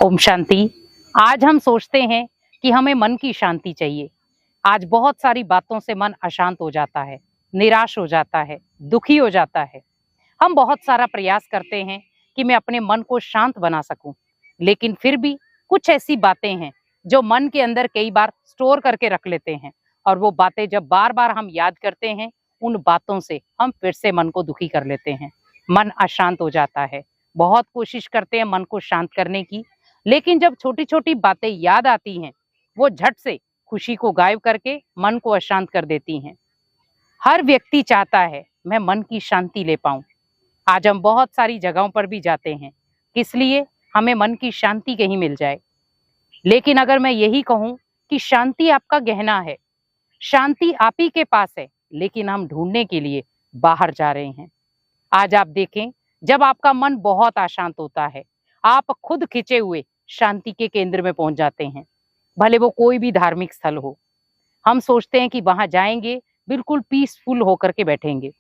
ओम शांति। आज हम सोचते हैं कि हमें मन की शांति चाहिए। आज बहुत सारी बातों से मन अशांत हो जाता है, निराश हो जाता है, दुखी हो जाता है। हम बहुत सारा प्रयास करते हैं कि मैं अपने मन को शांत बना सकूं, लेकिन फिर भी कुछ ऐसी बातें हैं जो मन के अंदर कई बार स्टोर करके रख लेते हैं, और वो बातें जब बार बार हम याद करते हैं, उन बातों से हम फिर से मन को दुखी कर लेते हैं। मन अशांत हो जाता है। बहुत कोशिश करते हैं मन को शांत करने की, लेकिन जब छोटी छोटी बातें याद आती हैं, वो झट से खुशी को गायब करके मन को अशांत कर देती हैं। हर व्यक्ति चाहता है मैं मन की शांति ले पाऊं। आज हम बहुत सारी जगहों पर भी जाते हैं, किस लिए? हमें मन की शांति कहीं मिल जाए। लेकिन अगर मैं यही कहूं कि शांति आपका गहना है, शांति आप ही के पास है, लेकिन हम ढूंढने के लिए बाहर जा रहे हैं। आज आप देखें, जब आपका मन बहुत अशांत होता है, आप खुद खिंचे हुए शांति के केंद्र में पहुंच जाते हैं, भले वो कोई भी धार्मिक स्थल हो। हम सोचते हैं कि वहां जाएंगे, बिल्कुल पीसफुल होकर के बैठेंगे।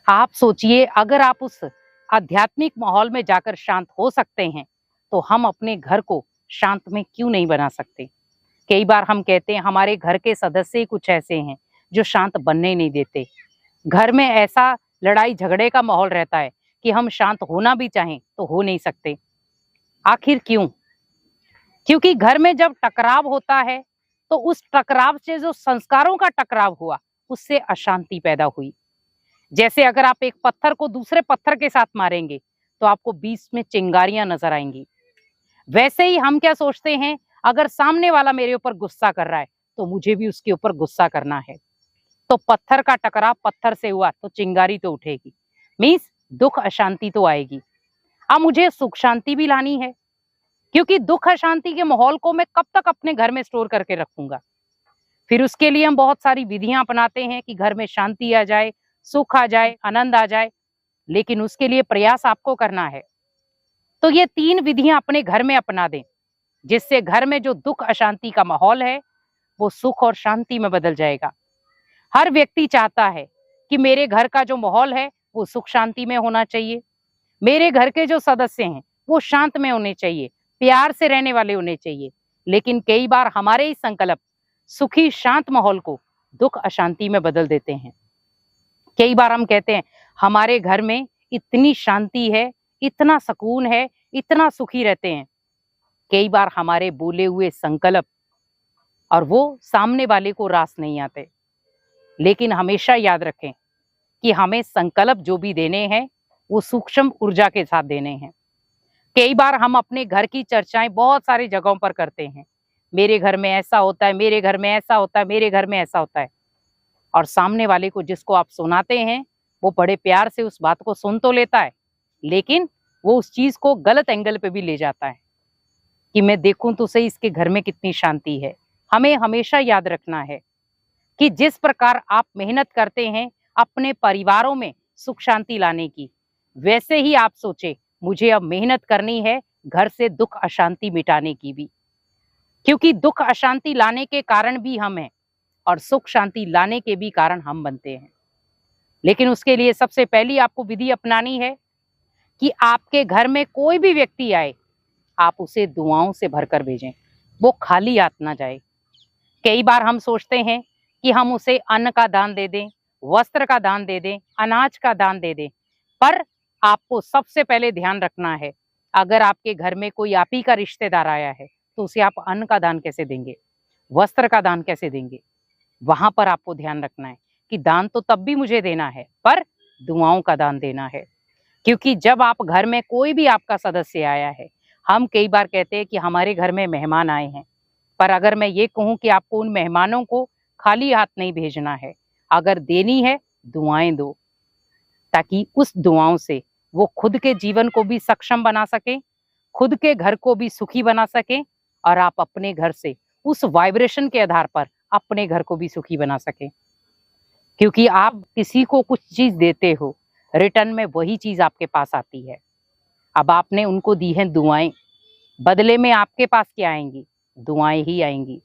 आप सोचिए, अगर आप उस आध्यात्मिक माहौल में जाकर शांत हो सकते हैं, तो हम अपने घर को शांत में क्यों नहीं बना सकते? कई बार हम कहते हैं हमारे घर के सदस्य ही कुछ ऐसे हैं जो शांत बनने नहीं देते। घर में ऐसा लड़ाई झगड़े का माहौल रहता है कि हम शांत होना भी चाहें तो हो नहीं सकते। आखिर क्यों? क्योंकि घर में जब टकराव होता है, तो उस टकराव से जो संस्कारों का टकराव हुआ, उससे अशांति पैदा हुई। जैसे अगर आप एक पत्थर को दूसरे पत्थर के साथ मारेंगे, तो आपको बीच में चिंगारियां नजर आएंगी। वैसे ही हम क्या सोचते हैं, अगर सामने वाला मेरे ऊपर गुस्सा कर रहा है, तो मुझे भी उसके ऊपर गुस्सा करना है। तो पत्थर का टकराव पत्थर से हुआ तो चिंगारी तो उठेगी, मीन्स दुख अशांति तो आएगी। अब मुझे सुख शांति भी लानी है, क्योंकि दुख अशांति के माहौल को मैं कब तक अपने घर में स्टोर करके रखूंगा? फिर उसके लिए हम बहुत सारी विधियां अपनाते हैं कि घर में शांति आ जाए, सुख आ जाए, आनंद आ जाए, लेकिन उसके लिए प्रयास आपको करना है। तो ये 3 विधियां अपने घर में अपना दें, जिससे घर में जो दुख अशांति का माहौल है, वो सुख और शांति में बदल जाएगा। हर व्यक्ति चाहता है कि मेरे घर का जो माहौल है वो सुख शांति में होना चाहिए, मेरे घर के जो सदस्य हैं वो शांत में होने चाहिए, प्यार से रहने वाले होने चाहिए। लेकिन कई बार हमारे ही संकल्प सुखी शांत माहौल को दुख अशांति में बदल देते हैं। कई बार हम कहते हैं हमारे घर में इतनी शांति है, इतना सुकून है, इतना सुखी रहते हैं। कई बार हमारे बोले हुए संकल्प और वो सामने वाले को रास नहीं आते। लेकिन हमेशा याद रखें कि हमें संकल्प जो भी देने हैं, वो सूक्ष्म ऊर्जा के साथ देने हैं। कई बार हम अपने घर की चर्चाएं बहुत सारी जगहों पर करते हैं, मेरे घर में ऐसा होता है, मेरे घर में ऐसा होता है, मेरे घर में ऐसा होता है। और सामने वाले को जिसको आप सुनाते हैं, वो बड़े प्यार से उस बात को सुन तो लेता है, लेकिन वो उस चीज को गलत एंगल पे भी ले जाता है कि मैं देखूं तो सही इसके घर में कितनी शांति है। हमें हमेशा याद रखना है कि जिस प्रकार आप मेहनत करते हैं अपने परिवारों में सुख शांति लाने की, वैसे ही आप सोचे मुझे अब मेहनत करनी है घर से दुख अशांति मिटाने की भी, क्योंकि दुख अशांति लाने के कारण भी हम हैं और सुख शांति लाने के भी कारण हम बनते हैं। लेकिन उसके लिए सबसे पहली आपको विधि अपनानी है कि आपके घर में कोई भी व्यक्ति आए, आप उसे दुआओं से भरकर भेजें, वो खाली हाथ ना जाए। कई बार हम सोचते हैं कि हम उसे अन्न का दान दे दें, वस्त्र का दान दे दें, अनाज का दान दे दें, पर आपको सबसे पहले ध्यान रखना है, अगर आपके घर में कोई आप ही का रिश्तेदार आया है, तो उसे आप अन्न का दान कैसे देंगे, वस्त्र का दान कैसे देंगे? वहां पर आपको ध्यान रखना है कि दान तो तब भी मुझे देना है, पर दुआओं का दान देना है। क्योंकि जब आप घर में कोई भी आपका सदस्य आया है, हम कई बार कहते हैं कि हमारे घर में मेहमान आए हैं, पर अगर मैं ये कहूं कि आपको उन मेहमानों को खाली हाथ नहीं भेजना है, अगर देनी है दुआएं दो, ताकि उस दुआओं से वो खुद के जीवन को भी सक्षम बना सके, खुद के घर को भी सुखी बना सके, और आप अपने घर से उस वाइब्रेशन के आधार पर अपने घर को भी सुखी बना सके। क्योंकि आप किसी को कुछ चीज देते हो, रिटर्न में वही चीज आपके पास आती है। अब आपने उनको दी हैं दुआएं, बदले में आपके पास क्या आएंगी? दुआएं ही आएंगी।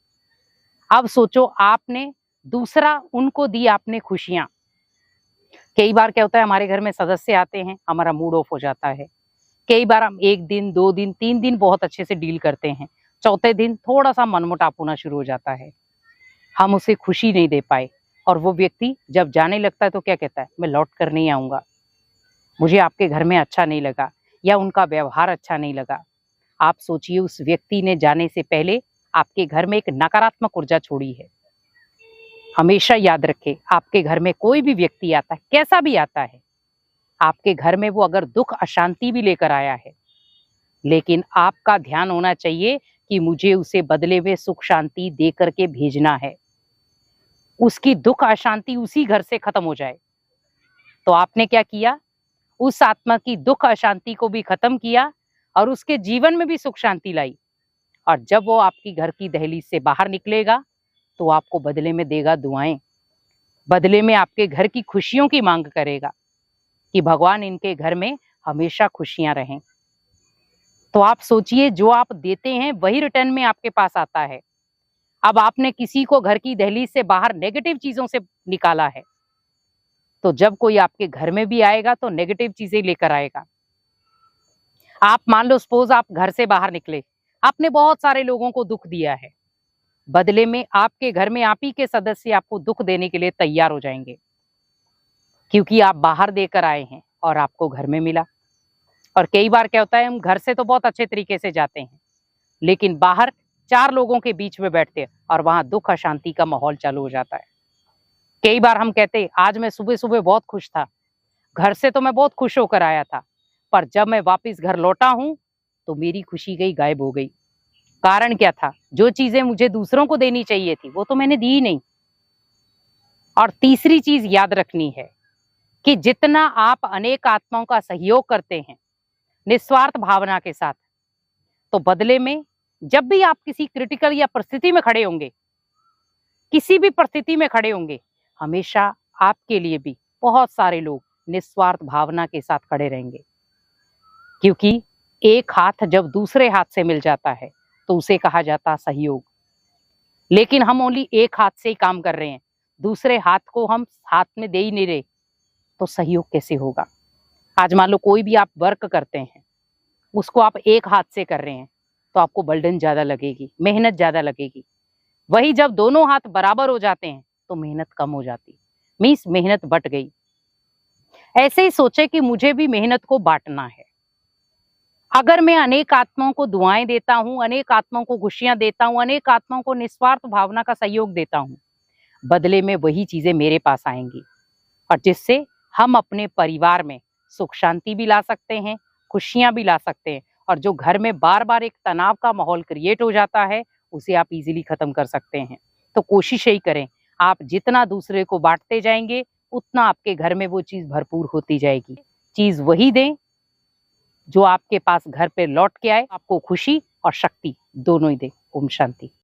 अब सोचो, आपने दूसरा उनको दी आपने खुशियां। कई बार क्या होता है, हमारे घर में सदस्य आते हैं, हमारा मूड ऑफ हो जाता है कई बार हम 1 दिन, 2 दिन, 3 दिन बहुत अच्छे से डील करते हैं। चौथे दिन थोड़ा-सा मनमुटाव होना शुरू हो जाता है। हम उसे खुशी नहीं दे पाए और वो व्यक्ति जब जाने लगता है तो क्या कहता है, मैं लौट कर नहीं आऊँगा। मुझे आपके घर में अच्छा नहीं लगा या उनका व्यवहार अच्छा नहीं लगा। आप सोचिए उस व्यक्ति ने जाने से पहले आपके घर में एक नकारात्मक ऊर्जा छोड़ी है। हमेशा याद रखें, आपके घर में कोई भी व्यक्ति आता है, कैसा भी आता है, आपके घर में वो अगर दुःख, अशांति भी लेकर आया है, लेकिन आपका ध्यान होना चाहिए कि मुझे उसे बदले में सुख शांति दे करके भेजना है। उसकी दुःख, अशांति उसी घर से खत्म हो जाए। तो आपने क्या किया? उस आत्मा की दुःख, अशांति को भी खत्म किया और उसके जीवन में भी सुख शांति लाई। और जब वो आपकी घर की दहलीज से बाहर निकलेगा, तो आपको बदले में देगा दुआएं। बदले में आपके घर की खुशियों की मांग करेगा कि भगवान इनके घर में हमेशा खुशियां रहें। तो आप सोचिए, जो आप देते हैं वही रिटर्न में आपके पास आता है। अब आपने किसी को घर की दहलीज से बाहर नेगेटिव चीजों से निकाला है, तो जब कोई आपके घर में भी आएगा तो नेगेटिव चीजें लेकर आएगा। आप मान लो सपोज आप घर से बाहर निकले, आपने बहुत सारे लोगों को दुख दिया है, बदले में आपके घर में आप ही के सदस्य आपको दुख देने के लिए तैयार हो जाएंगे, क्योंकि आप बाहर देकर आए हैं और आपको घर में मिला। और कई बार क्या होता है, हम घर से तो बहुत अच्छे तरीके से जाते हैं, लेकिन बाहर 4 लोगों के बीच में बैठते हैं और वहां दुख अशांति का माहौल चालू हो जाता है। कई बार हम कहते हैं, आज मैं सुबह सुबह बहुत खुश था, घर से तो मैं बहुत खुश होकर आया था, पर जब मैं वापस घर लौटा हूं तो मेरी खुशी गई, गायब हो गई। कारण क्या था? जो चीजें मुझे दूसरों को देनी चाहिए थी वो तो मैंने दी ही नहीं। और तीसरी चीज याद रखनी है कि जितना आप अनेक आत्माओं का सहयोग करते हैं निस्वार्थ भावना के साथ, तो बदले में जब भी आप किसी क्रिटिकल या परिस्थिति में खड़े होंगे, किसी भी परिस्थिति में खड़े होंगे, हमेशा आपके लिए भी बहुत सारे लोग निस्वार्थ भावना के साथ खड़े रहेंगे। क्योंकि एक हाथ जब दूसरे हाथ से मिल जाता है तो उसे कहा जाता है सहयोग। लेकिन हम ओनली एक हाथ से ही काम कर रहे हैं, दूसरे हाथ को हम हाथ में दे ही नहीं रहे, तो सहयोग कैसे होगा? आज मान लो कोई भी आप वर्क करते हैं, उसको आप एक हाथ से कर रहे हैं तो आपको बर्डन ज्यादा लगेगी, मेहनत ज्यादा लगेगी। वही जब दोनों हाथ बराबर हो जाते हैं तो मेहनत कम हो जाती, मीन्स मेहनत बट गई। ऐसे ही सोचे कि मुझे भी मेहनत को बांटना है। अगर मैं अनेक आत्माओं को दुआएं देता हूं, अनेक आत्माओं को खुशियां देता हूं, अनेक आत्माओं को निस्वार्थ भावना का सहयोग देता हूं, बदले में वही चीजें मेरे पास आएंगी और जिससे हम अपने परिवार में सुख शांति भी ला सकते हैं, खुशियां भी ला सकते हैं। और जो घर में बार बार एक तनाव का माहौल क्रिएट हो जाता है, उसे आप इजीली खत्म कर सकते हैं। तो कोशिश यही करें, आप जितना दूसरे को बांटते जाएंगे उतना आपके घर में वो चीज भरपूर होती जाएगी। चीज वही दें जो आपके पास घर पे लौट के आए, आपको खुशी और शक्ति दोनों ही दे। ओम शांति।